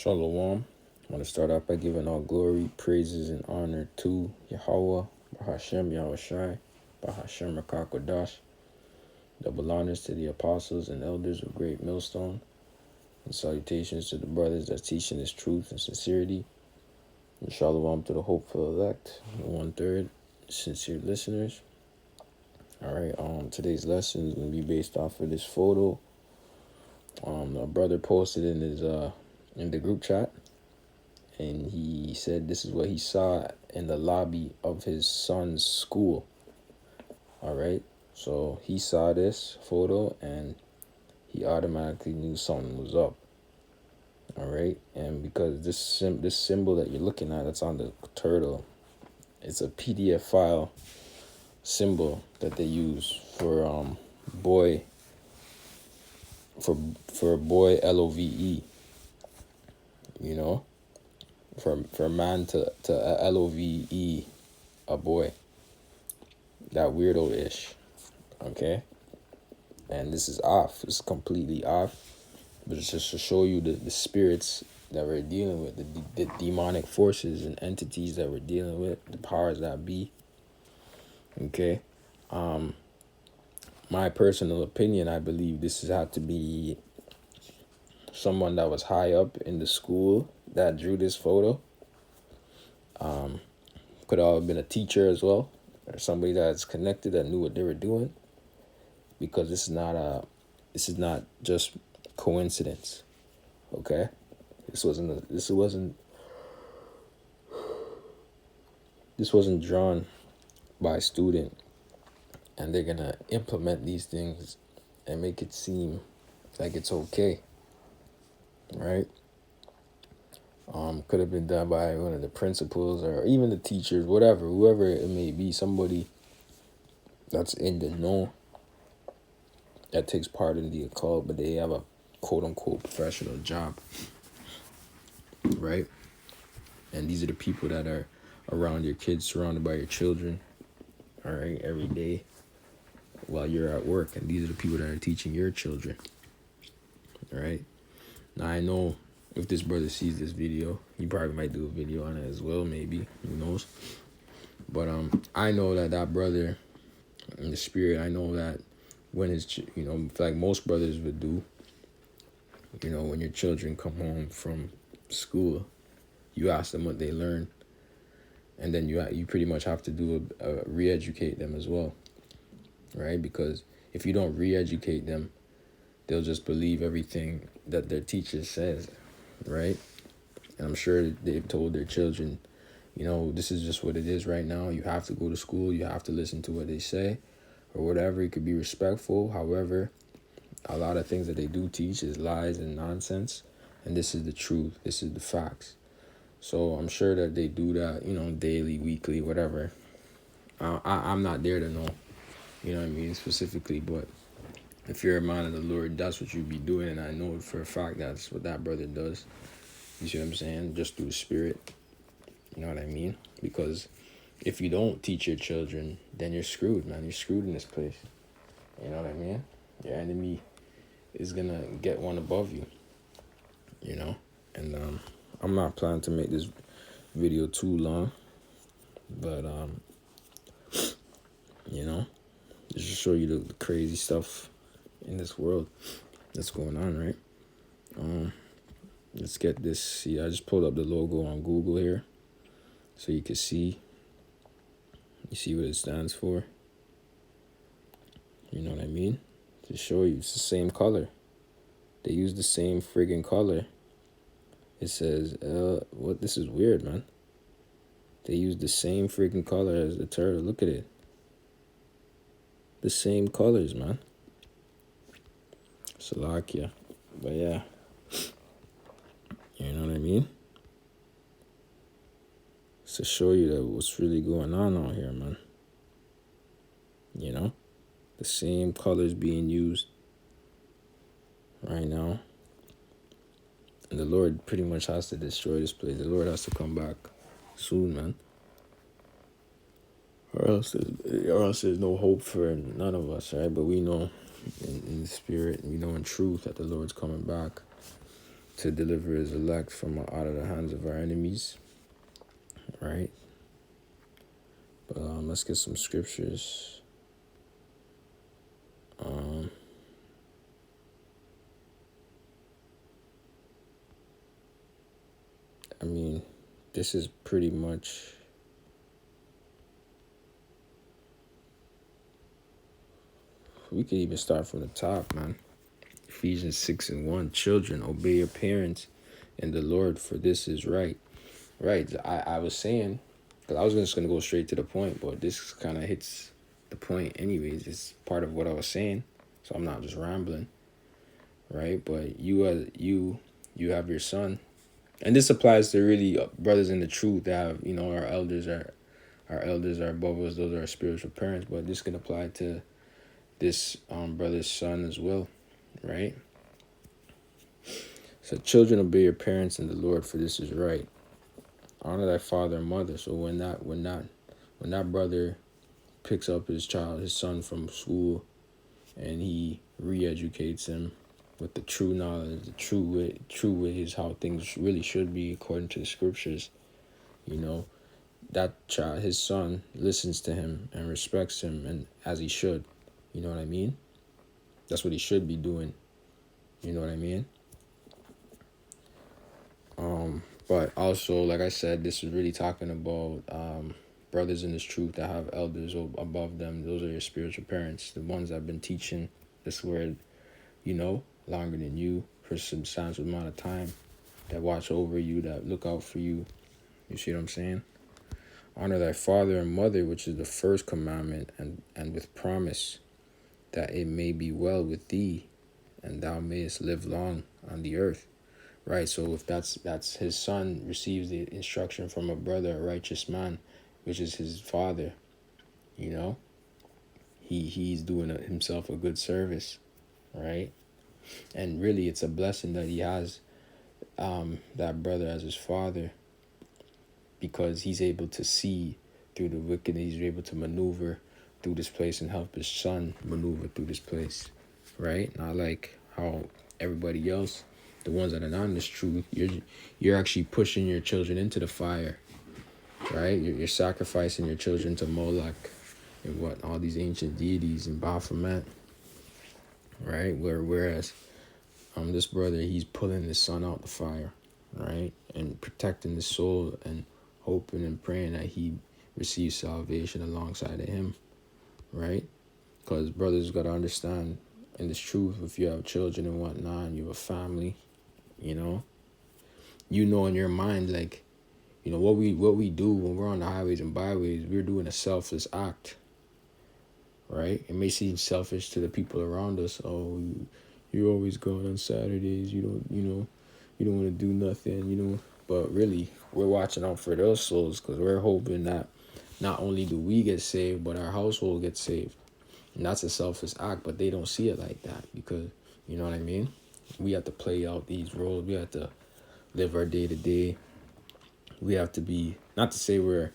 Shalom. I want to start off by giving all glory, praises, and honor to Yahweh, Bahashem Yahushai, Bahashem Rakakodash. Double honors to the apostles and elders of Great Millstone, and salutations to the brothers that teaching this truth and sincerity. And shalom to the hopeful elect, the 1/3 sincere listeners. All right. Today's lesson is gonna be based off of this photo. A brother posted in the group chat. And he said this is what he saw in the lobby of his son's school. All right. So he saw this photo and he automatically knew something was up. All right. And because this symbol that you're looking at, that's on the turtle, it's a PDF file symbol that they use for boy LOVE, you know, for man to LOVE, a boy, that weirdo-ish, okay? And this is off. It's completely off. But it's just to show you the spirits that we're dealing with, the demonic forces and entities that we're dealing with, the powers that be, okay? My personal opinion, I believe this has had to be someone that was high up in the school that drew this photo. Could have been a teacher as well, or somebody that's connected that knew what they were doing, because this is not just coincidence. Okay, this wasn't drawn by a student, and they're gonna implement these things and make it seem like it's okay, right? Could have been done by one of the principals or even the teachers, whoever it may be, somebody that's in the know that takes part in the occult, but they have a quote-unquote professional job, right? And these are the people that are around your kids, surrounded by your children, all right, every day while you're at work. And these are the people that are teaching your children, all right? Now, I know if this brother sees this video, he probably might do a video on it as well, maybe, who knows? But I know that brother in the spirit, I know that when his, like most brothers would do, when your children come home from school, you ask them what they learned, and then you pretty much have to do a re-educate them as well, right? Because if you don't re-educate them, they'll just believe everything that their teacher says, right? And I'm sure they've told their children, this is just what it is right now. You have to go to school. You have to listen to what they say or whatever. It could be respectful. However, a lot of things that they do teach is lies and nonsense. And this is the truth. This is the facts. So I'm sure that they do that, daily, weekly, whatever. I'm not there to know, specifically. But if you're a man of the Lord, that's what you be doing. And I know for a fact that's what that brother does. You see what I'm saying? Just through the spirit. You know what I mean? Because if you don't teach your children, then you're screwed, man. You're screwed in this place. You know what I mean? Your enemy is going to get one above you. And I'm not planning to make this video too long. But, just to show you the crazy stuff in this world that's going on, right? Let's get this. See, I just pulled up the logo on Google here, so you can see. You see what it stands for. You know what I mean? To show you, it's the same color. They use the same friggin' color. It says, what? This is weird, man. They use the same friggin' color as the turtle. Look at it. The same colors, man. Salakia. But yeah. You know what I mean? It's to show you that what's really going on out here, man. The same colors being used right now. And the Lord pretty much has to destroy this place. The Lord has to come back soon, man. Or else there's no hope for none of us, right? But we know in the spirit, we know in truth that the Lord's coming back. to deliver his elect from out of the hands of our enemies, right? But let's get some scriptures. I mean, this is pretty much, we could even start from the top, man. Ephesians 6:1, children, obey your parents in the Lord, for this is right. Right, I was saying, because I was just going to go straight to the point, but this kind of hits the point anyways. It's part of what I was saying, so I'm not just rambling, right? But you have your son, and this applies to really brothers in the truth that have, our elders are above us. Those are our spiritual parents, but this can apply to this brother's son as well, right? So children, obey your parents in the Lord, for this is right. Honor thy father and mother. So when that brother picks up his son from school, and he re-educates him with the true knowledge, the true way is how things really should be according to the scriptures, that child, his son, listens to him and respects him, and as he should. You know what I mean? That's what he should be doing. You know what I mean? But also, like I said, this is really talking about brothers in this truth that have elders above them. Those are your spiritual parents, the ones that have been teaching this word, longer than you for some substantial amount of time, that watch over you, that look out for you. You see what I'm saying? Honor thy father and mother, which is the first commandment, and with promise, that it may be well with thee, and thou mayest live long on the earth. Right, so if that's his son receives the instruction from a brother, a righteous man, which is his father, he's doing himself a good service, right? And really, it's a blessing that he has that brother as his father, because he's able to see through the wicked. He's able to maneuver through this place and help his son maneuver through this place, right? Not like how everybody else, the ones that are not in this truth, you're actually pushing your children into the fire, right? You're sacrificing your children to Moloch and all these ancient deities in Baphomet, right? Whereas this brother, he's pulling his son out the fire, right? And protecting his soul and hoping and praying that he receives salvation alongside of him, right? Because brothers got to understand in this truth, if you have children and whatnot, and you have a family, in your mind, like, what we do when we're on the highways and byways, we're doing a selfless act, right? It may seem selfish to the people around us. Oh, you're always gone on Saturdays. You don't want to do nothing, But really, we're watching out for those souls, because we're hoping that not only do we get saved, but our household gets saved. And that's a selfless act, but they don't see it like that, because, you know what I mean? We have to play out these roles. We have to live our day-to-day. We have to be, not to say we're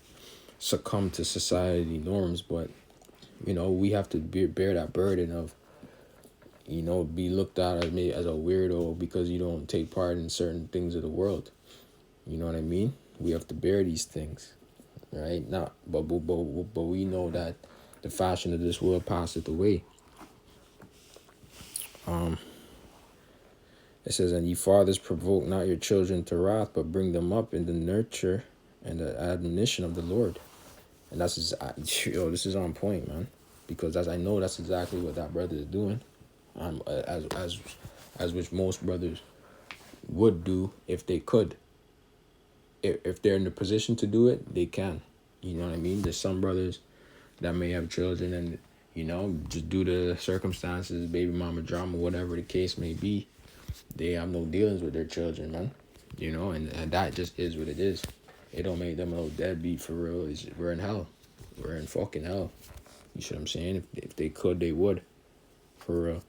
succumb to society norms, but, we have to bear that burden of, be looked at as a weirdo because you don't take part in certain things of the world. You know what I mean? We have to bear these things, right? But we know that the fashion of this world passeth away. It says, and ye fathers, provoke not your children to wrath, but bring them up in the nurture and the admonition of the Lord. And this is on point, man, because I know that's exactly what that brother is doing, as which most brothers would do if they could. If they're in the position to do it, they can. You know what I mean? There's some brothers that may have children and, just due to circumstances, baby mama drama, whatever the case may be, they have no dealings with their children, man. And that just is what it is. It don't make them no deadbeat for real. We're in hell. We're in fucking hell. You see what I'm saying? If they could, they would. For real.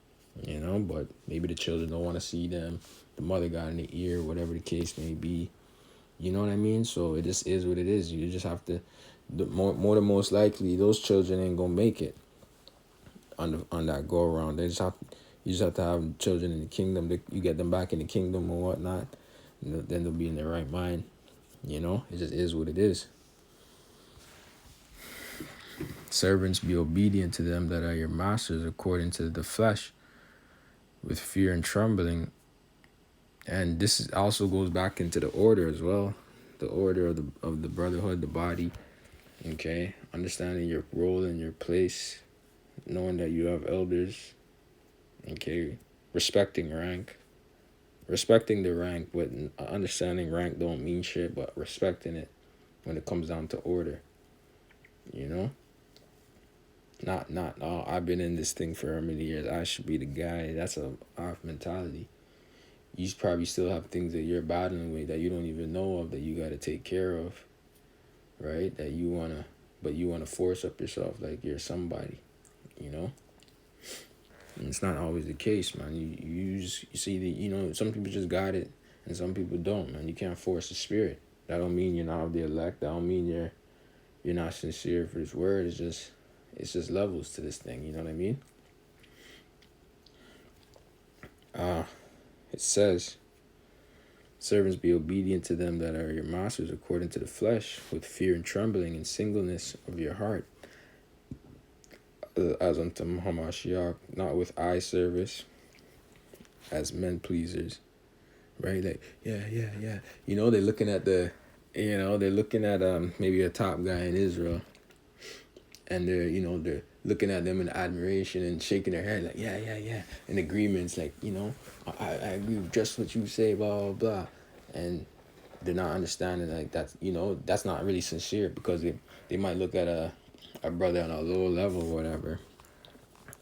But maybe the children don't want to see them. The mother got in the ear, whatever the case may be. You know what I mean? So it just is what it is. You just have to, more than most likely, those children ain't gonna make it on that go around. They just have, You just have to have children in the kingdom. You get them back in the kingdom or whatnot. Then they'll be in their right mind. It just is what it is. Servants, be obedient to them that are your masters according to the flesh, with fear and trembling. And this also goes back into the order as well. The order of the brotherhood, the body. Okay, understanding your role and your place, knowing that you have elders. Okay, respecting rank. Respecting the rank, but understanding rank don't mean shit, but respecting it when it comes down to order. Not oh, I've been in this thing for how many years, I should be the guy. That's a off mentality. You probably still have things that you're battling with that you don't even know of, that you got to take care of, right? That you want to force up yourself like you're somebody, And it's not always the case, man. You see some people just got it and some people don't, man. You can't force the spirit. That don't mean you're not of the elect. That don't mean you're not sincere for this word. It's just levels to this thing, you know what I mean? It says, servants, be obedient to them that are your masters according to the flesh, with fear and trembling and singleness of your heart, as unto Hamashiach, not with eye service, as men pleasers. Right? Like, yeah. They're looking at maybe a top guy in Israel, and they're looking at them in admiration and shaking their head like, yeah, in agreements, like, I agree with just what you say, blah, blah, blah. And they're not understanding, like, that's not really sincere, because they might look at a brother on a lower level or whatever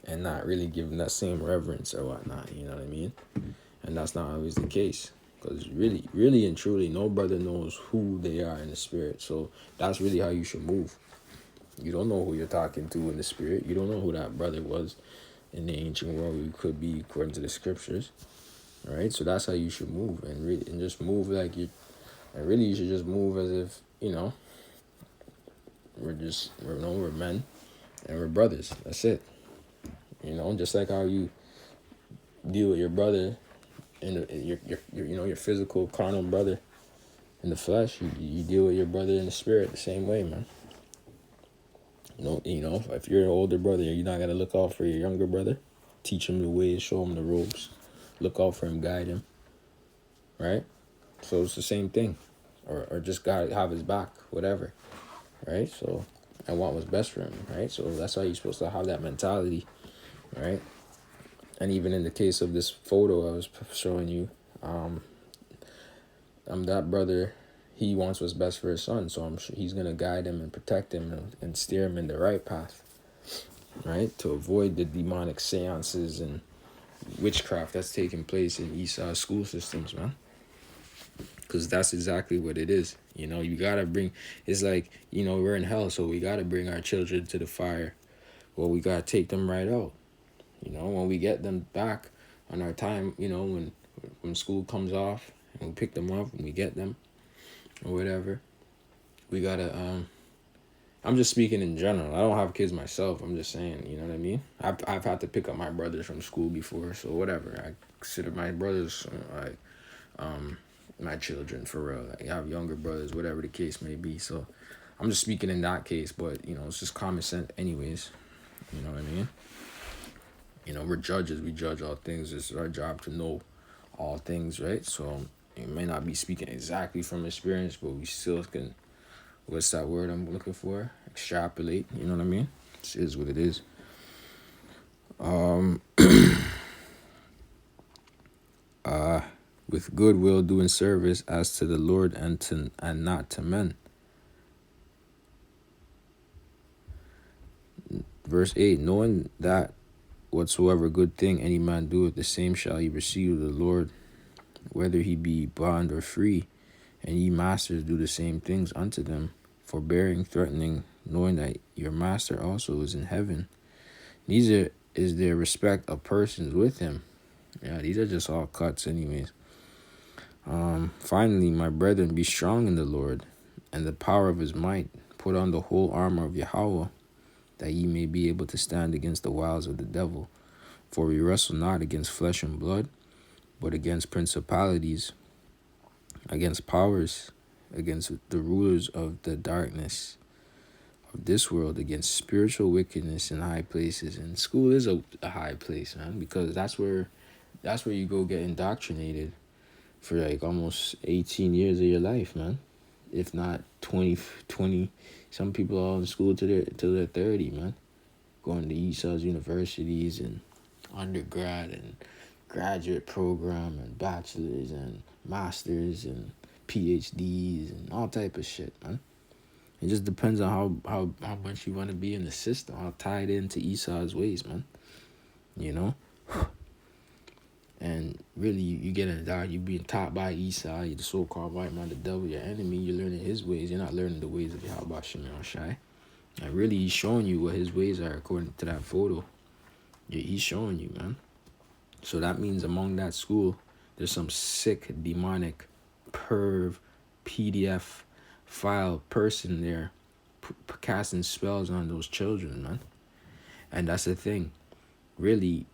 and not really giving that same reverence or whatnot, you know what I mean? And that's not always the case, because really and truly, no brother knows who they are in the spirit. So that's really how you should move. You don't know who you're talking to in the spirit. You don't know who that brother was in the ancient world. You could be according to the scriptures, right? So that's how you should move, and just move like you. And really, you should just move as if we're men and we're brothers. That's it. Just like how you deal with your brother and your physical carnal brother in the flesh, you deal with your brother in the spirit the same way, man. If you're an older brother, you're not gonna look out for your younger brother, teach him the ways, show him the ropes, look out for him, guide him, right? So it's the same thing, or just gotta have his back, whatever, right? So, and want what's best for him, right? So that's how you're supposed to have that mentality, right? And even in the case of this photo I was showing you, that brother, he wants what's best for his son, so I'm sure he's gonna guide him and protect him and steer him in the right path, right? To avoid the demonic seances and witchcraft that's taking place in Esau's school systems, man. Because that's exactly what it is. You gotta bring. It's like we're in hell, so we gotta bring our children to the fire. Well, we gotta take them right out. When we get them back on our time, when school comes off and we pick them up and we get them or whatever, we gotta I'm just speaking in general. I don't have kids myself. I'm just saying, you know what I mean? I've had to pick up my brothers from school before, so whatever. I consider my brothers my children for real. Like, I have younger brothers, whatever the case may be. So I'm just speaking in that case, but it's just common sense anyways. You know what I mean? We're judges. We judge all things. It's our job to know all things, right? So it may not be speaking exactly from experience, but we still can, what's that word I'm looking for? Extrapolate, you know what I mean? It is what it is. With goodwill doing service as to the Lord and not to men. Verse 8, knowing that whatsoever good thing any man doeth, the same shall he receive of the Lord, whether he be bond or free. And ye masters do the same things unto them, forbearing, threatening, knowing that your master also is in heaven. These is their respect of persons with him. Yeah, these are just all cuts anyways. Finally, my brethren, be strong in the Lord and the power of his might. Put on the whole armor of Yahweh, that ye may be able to stand against the wiles of the devil. For we wrestle not against flesh and blood, but against principalities, against powers, against the rulers of the darkness of this world, against spiritual wickedness in high places. And school is a high place, man, because that's where you go get indoctrinated for like almost 18 years of your life, man. If not 20. Some people are in school till they're 30, man. Going to Esau's universities and undergrad and graduate program and bachelors and masters and PhDs and all type of shit, man. It just depends on how much you want to be in the system, how tied into Esau's ways, man. You know? And really, you get in the you're being taught by Esau, you're the so-called white man, the devil, your enemy. You're learning his ways. You're not learning the ways of Yahweh Shemel Shai. And really, he's showing you what his ways are according to that photo. He's showing you, man. So that means among that school, there's some sick, demonic, perv, PDF file person there casting spells on those children, man. And that's the thing. Really,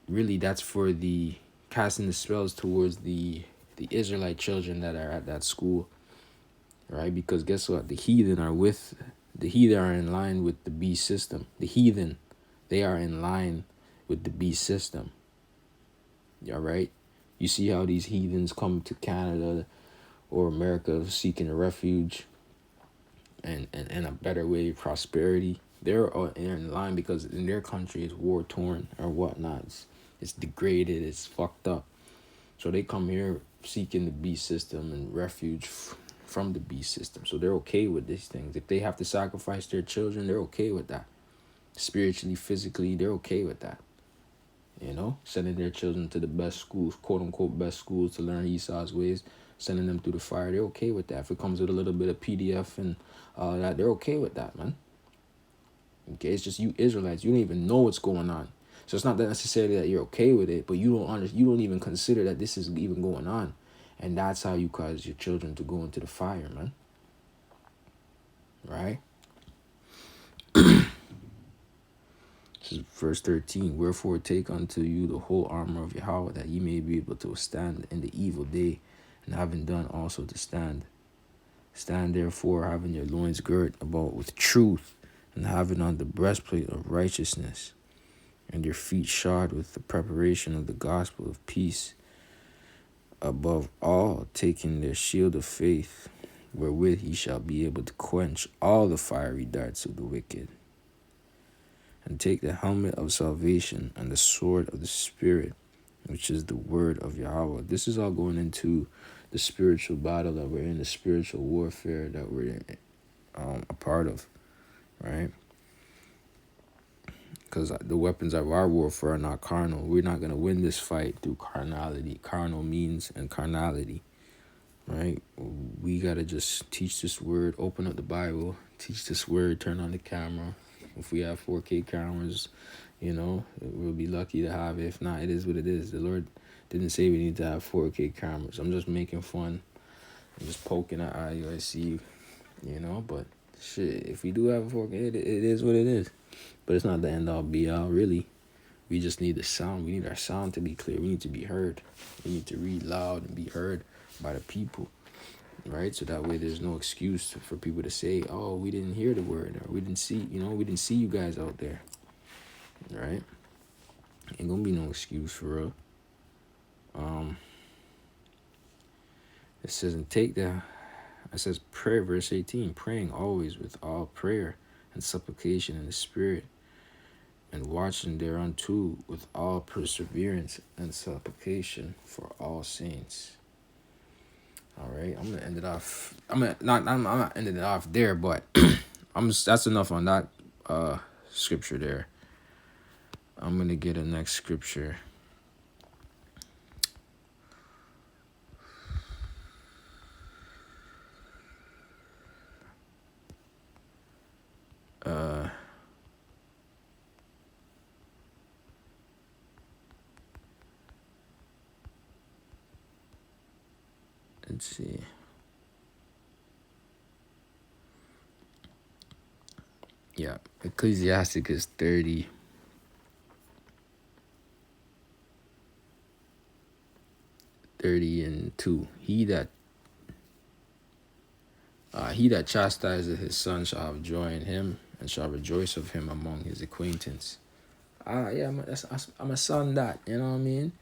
that's for the casting the spells towards the Israelite children that are at that school, right? Because guess what? The heathen are in line with the beast system. The heathen, they are in line with the beast system. All right? You see how these heathens come to Canada or America seeking a refuge and a better way of prosperity. They're in line because in their country it's war torn or whatnot. It's degraded. It's fucked up. So they come here seeking the beast system and refuge from the beast system. So they're okay with these things. If they have to sacrifice their children, they're okay with that. Spiritually, physically, they're okay with that. You know, sending their children to the best schools, quote unquote best schools, to learn Esau's ways, sending them through the fire, they're okay with that. If it comes with a little bit of PDF and that, they're okay with that, man. Okay, it's just you Israelites, you don't even know what's going on. So it's not that necessarily that you're okay with it, but you don't even consider that this is even going on. And that's how you cause your children to go into the fire, man. Right? This is verse 13. Wherefore take unto you the whole armor of Yahweh, that ye may be able to withstand in the evil day, and having done also to stand. Stand therefore, having your loins girt about with truth, and having on the breastplate of righteousness, and your feet shod with the preparation of the gospel of peace. Above all, taking their shield of faith, wherewith ye shall be able to quench all the fiery darts of the wicked. And take the helmet of salvation and the sword of the Spirit, which is the word of Yahweh. This is all going into the spiritual battle that we're in, the spiritual warfare that we're a part of, right? Because the weapons of our warfare are not carnal. We're not going to win this fight through carnality, carnal means and carnality, right? We got to just teach this word, open up the Bible, teach this word, turn on the camera. If we have 4K cameras, you know, we'll be lucky to have it. If not, it is what it is. The Lord didn't say we need to have 4K cameras. I'm just making fun. I'm just poking at IUIC, you know, but shit, if we do have a 4K, it is what it is. But it's not the end all be all, really. We just need the sound. We need our sound to be clear. We need to be heard. We need to read loud and be heard by the people, right? So that way there's no excuse for people to say, oh, we didn't hear the word, or we didn't see you guys out there, right? Ain't gonna be no excuse for real. It says, it says, prayer, verse 18, praying always with all prayer and supplication in the Spirit, and watching thereunto with all perseverance and supplication for all saints. All right, I'm gonna end it off. I'm not ending it off there, but that's enough on that scripture there. I'm gonna get a next scripture. Let's see. Yeah, Ecclesiasticus 30. 30:2. He that chastises his son shall have joy in him, and shall rejoice of him among his acquaintance. Yeah, I'm a son that, you know what I mean?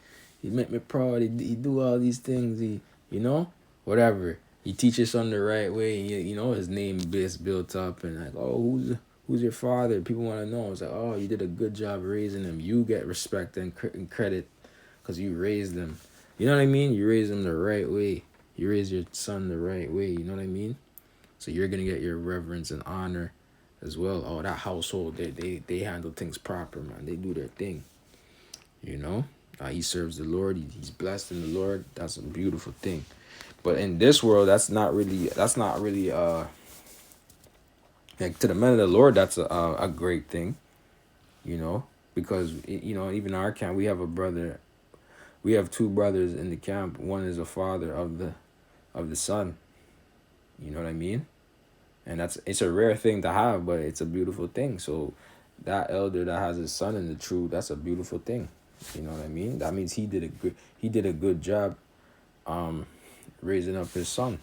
He make me proud. He do all these things. Whatever. He teaches son the right way. His name is built up, and like, oh, who's your father? People want to know. It's like, oh, you did a good job raising him. You get respect and credit because you raised him. You know what I mean? You raise him the right way. You raise your son the right way. You know what I mean? So you're gonna get your reverence and honor as well. Oh, that household, they handle things proper, man. They do their thing. He serves the Lord. He's blessed in the Lord. That's a beautiful thing. But in this world, that's not really like to the men of the Lord. That's a great thing, because even our camp, we have a brother. We have two brothers in the camp. One is a father of the son. You know what I mean? And it's a rare thing to have, but it's a beautiful thing. So that elder that has his son in the truth, that's a beautiful thing. You know what I mean? That means he did a good job raising up his son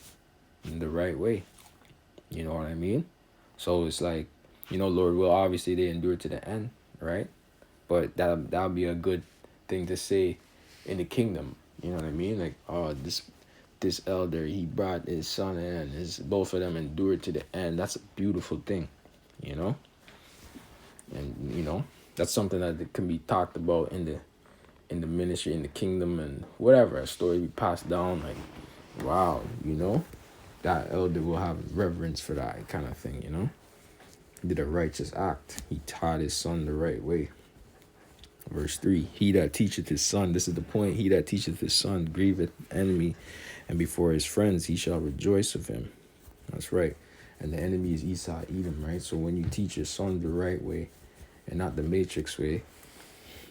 in the right way. You know what I mean? So it's like, Lord will, obviously they endure to the end, right? But that'll be a good thing to say in the kingdom. You know what I mean? Like, oh, this elder, he brought his son in, both of them endured to the end. That's a beautiful thing, And that's something that can be talked about in the ministry, in the kingdom, and whatever, a story be passed down. Like, wow, that elder will have reverence for that kind of thing. He did a righteous act. He taught his son the right way. Verse 3, he that teacheth his son, this is the point, he that teacheth his son grieveth enemy, and before his friends he shall rejoice of him. That's right. And the enemy is Esau, Edom, right? So when you teach your son the right way and not the matrix way,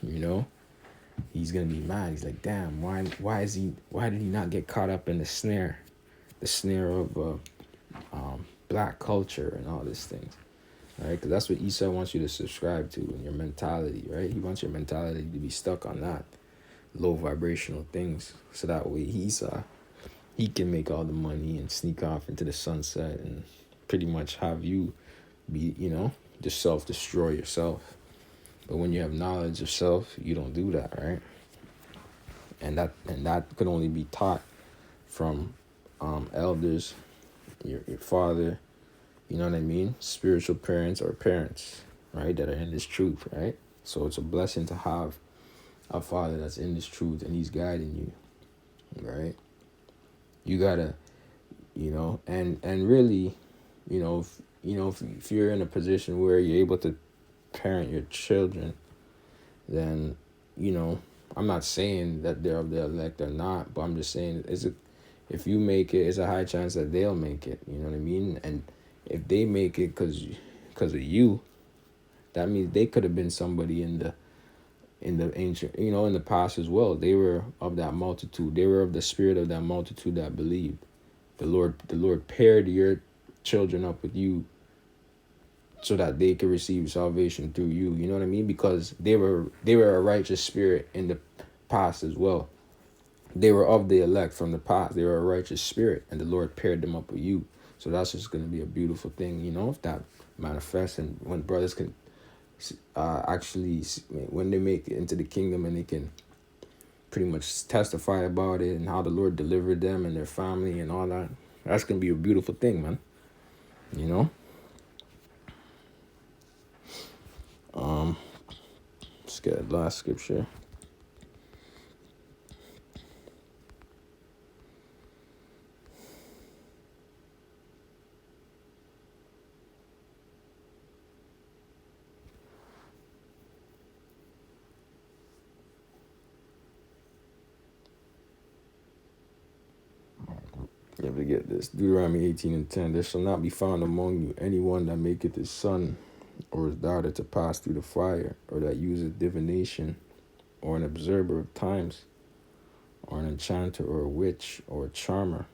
he's gonna be mad. He's like, damn, why did he not get caught up in the snare of black culture and all these things, right? Because that's what Esau wants you to subscribe to in your mentality, right? He wants your mentality to be stuck on that low vibrational things, so that way he can make all the money and sneak off into the sunset and pretty much have you be, just self-destroy yourself. But when you have knowledge of self, you don't do that, right? And that could only be taught from elders, your father, you know what I mean? Spiritual parents or parents, right, that are in this truth, right? So it's a blessing to have a father that's in this truth and he's guiding you, right? You gotta, and really, if you're in a position where you're able to parent your children, then, I'm not saying that they're of the elect or not, but I'm just saying if you make it, it's a high chance that they'll make it. You know what I mean? And if they make it because of you, that means they could have been somebody in the ancient, in the past as well. They were of that multitude. They were of the spirit of that multitude that believed. The Lord paired your children up with you so that they could receive salvation through you. You know what I mean? Because they were a righteous spirit in the past as well. They were of the elect from the past. They were a righteous spirit, and the Lord paired them up with you. So that's just going to be a beautiful thing, if that manifests, and when brothers can actually, when they make it into the kingdom and they can pretty much testify about it and how the Lord delivered them and their family and all that, that's going to be a beautiful thing, man. Let's get the last scripture. You have to get this. Deuteronomy 18:10. There shall not be found among you anyone that maketh his son or his daughter to pass through the fire, or that useth divination, or an observer of times, or an enchanter, or a witch, or a charmer,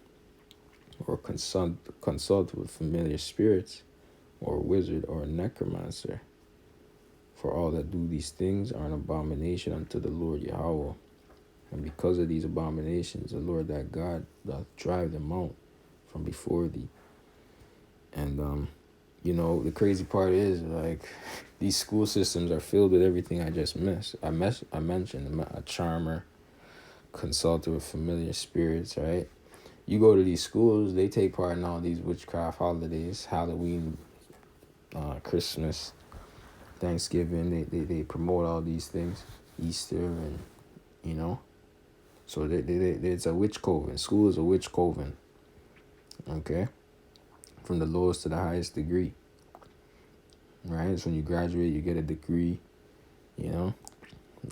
or consult with familiar spirits, or a wizard, or a necromancer. For all that do these things are an abomination unto the Lord Yahweh. And because of these abominations, the Lord thy God doth drive them out from before thee. And the crazy part is, like, these school systems are filled with everything I just missed. I mentioned a charmer, consulter with familiar spirits, right? You go to these schools, they take part in all these witchcraft holidays, Halloween, Christmas, Thanksgiving. They promote all these things, Easter, and so it's a witch coven. School is a witch coven. Okay, from the lowest to the highest degree. Right, so when you graduate, you get a degree.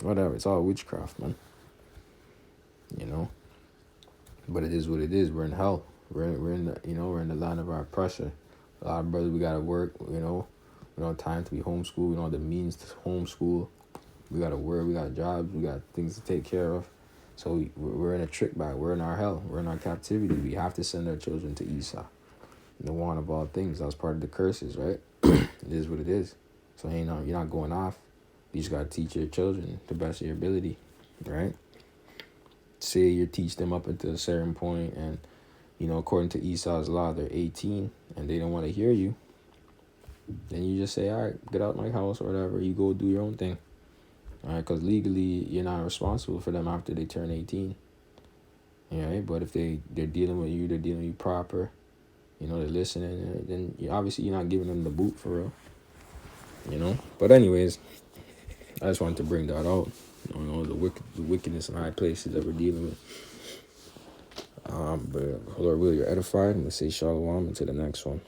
Whatever. It's all witchcraft, man. But it is what it is. We're in hell. We're in the land of our oppressor. A lot of brothers, we gotta work. We don't have time to be homeschooled. We don't have the means to homeschool. We gotta work. We got jobs. We got things to take care of. So we're in a trick bag. We're in our hell. We're in our captivity. We have to send our children to Esau, the one of all things. That was part of the curses, right? It is what it is. So you're not going off. You just gotta teach your children the best of your ability, right? Say you teach them up until a certain point, and according to Esau's law, they're 18 and they don't want to hear you. Then you just say, all right, get out my house or whatever. You go do your own thing. All right, because legally you're not responsible for them after they turn 18. All right, but if they're dealing with you, they're dealing with you proper. They're listening. Then obviously you're not giving them the boot for real. But anyways, I just wanted to bring that out. The wickedness in high places that we're dealing with. But Lord will, you're edified, and we'll say shalom until the next one.